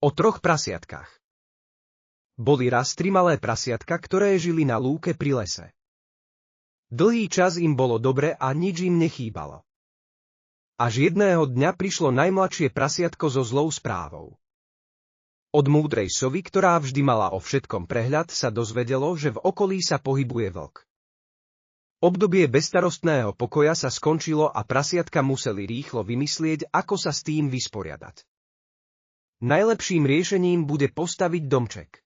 O 3 prasiatkách. Boli raz 3 malé prasiatka, ktoré žili na lúke pri lese. Dlhý čas im bolo dobre a nič im nechýbalo. Až jedného dňa prišlo najmladšie prasiatko so zlou správou. Od múdrej sovy, ktorá vždy mala o všetkom prehľad, sa dozvedelo, že v okolí sa pohybuje vlk. Obdobie bezstarostného pokoja sa skončilo a prasiatka museli rýchlo vymyslieť, ako sa s tým vysporiadať. Najlepším riešením bude postaviť domček.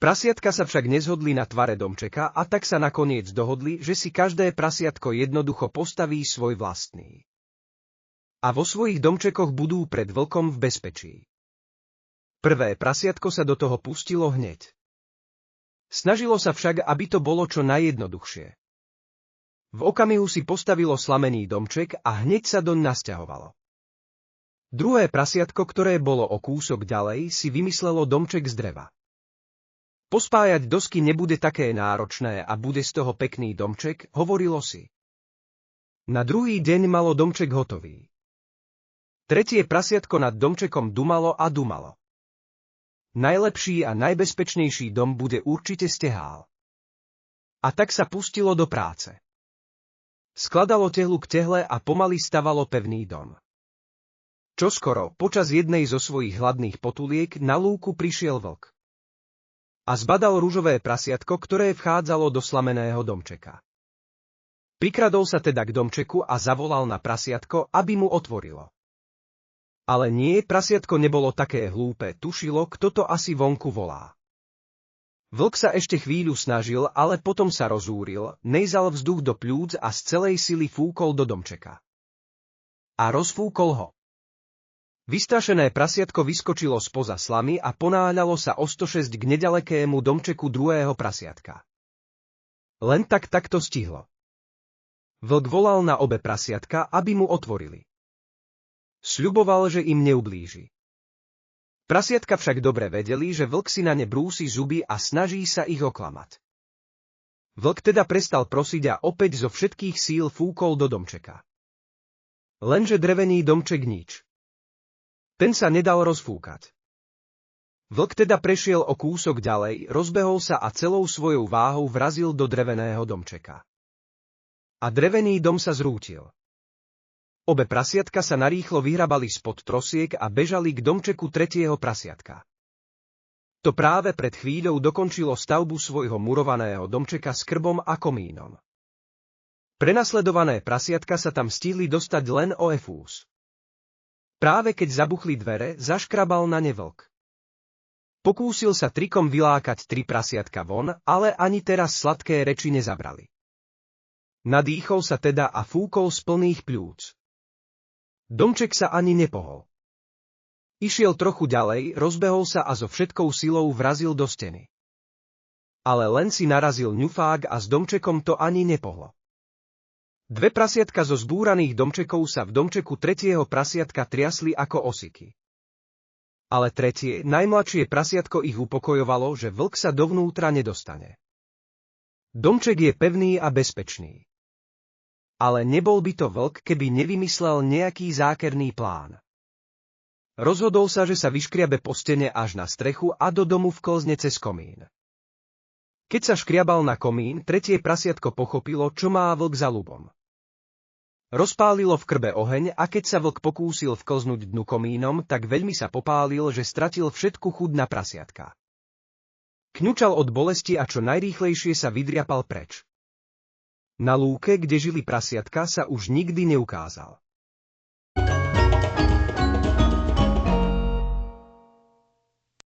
Prasiatka sa však nezhodli na tvare domčeka a tak sa nakoniec dohodli, že si každé prasiatko jednoducho postaví svoj vlastný. A vo svojich domčekoch budú pred vlkom v bezpečí. Prvé prasiatko sa do toho pustilo hneď. Snažilo sa však, aby to bolo čo najjednoduchšie. V okamihu si postavilo slamený domček a hneď sa doň nasťahovalo. Druhé prasiatko, ktoré bolo o kúsok ďalej, si vymyslelo domček z dreva. Pospájať dosky nebude také náročné a bude z toho pekný domček, hovorilo si. Na druhý deň malo domček hotový. Tretie prasiatko nad domčekom dumalo a dumalo. Najlepší a najbezpečnejší dom bude určite stehál. A tak sa pustilo do práce. Skladalo tehlu k tehle a pomaly stavalo pevný dom. Čoskoro, počas jednej zo svojich hladných potuliek, na lúku prišiel vlk. A zbadal ružové prasiatko, ktoré vchádzalo do slameného domčeka. Prikradol sa teda k domčeku a zavolal na prasiatko, aby mu otvorilo. Ale nie, prasiatko nebolo také hlúpe, tušilo, kto to asi vonku volá. Vlk sa ešte chvíľu snažil, ale potom sa rozúril, nejzal vzduch do pľúc a z celej sily fúkol do domčeka. A rozfúkol ho. Vystrašené prasiatko vyskočilo spoza slamy a ponáhľalo sa o 106 k nedalekému domčeku druhého prasiatka. Len takto stihlo. Vlk volal na obe prasiatka, aby mu otvorili. Sľuboval, že im neublíži. Prasiatka však dobre vedeli, že vlk si na ne brúsi zuby a snaží sa ich oklamať. Vlk teda prestal prosiť a opäť zo všetkých síl fúkol do domčeka. Lenže drevený domček nič. Ten sa nedal rozfúkať. Vlk teda prešiel o kúsok ďalej, rozbehol sa a celou svojou váhou vrazil do dreveného domčeka. A drevený dom sa zrútil. Obe prasiatka sa narýchlo vyhrabali spod trosiek a bežali k domčeku tretieho prasiatka. To práve pred chvíľou dokončilo stavbu svojho murovaného domčeka s krbom a komínom. Prenasledované prasiatka sa tam stihli dostať len o efús. Práve keď zabuchli dvere, zaškrabal na ne vlk. Pokúsil sa trikom vylákať 3 prasiatka von, ale ani teraz sladké reči nezabrali. Nadýchol sa teda a fúkol z plných pľúc. Domček sa ani nepohol. Išiel trochu ďalej, rozbehol sa a so všetkou silou vrazil do steny. Ale len si narazil ňufák a s domčekom to ani nepohlo. 2 prasiatka zo zbúraných domčekov sa v domčeku tretieho prasiatka triasli ako osiky. Ale tretie, najmladšie prasiatko ich upokojovalo, že vlk sa dovnútra nedostane. Domček je pevný a bezpečný. Ale nebol by to vlk, keby nevymyslel nejaký zákerný plán. Rozhodol sa, že sa vyškriabe po stene až na strechu a do domu vklzne cez komín. Keď sa škriabal na komín, tretie prasiatko pochopilo, čo má vlk za ľubom. Rozpálilo v krbe oheň a keď sa vlk pokúsil vklznúť dnu komínom, tak veľmi sa popálil, že stratil všetku chuť na prasiatka. Kňučal od bolesti a čo najrýchlejšie sa vydriapal preč. Na lúke, kde žili prasiatka, sa už nikdy neukázal.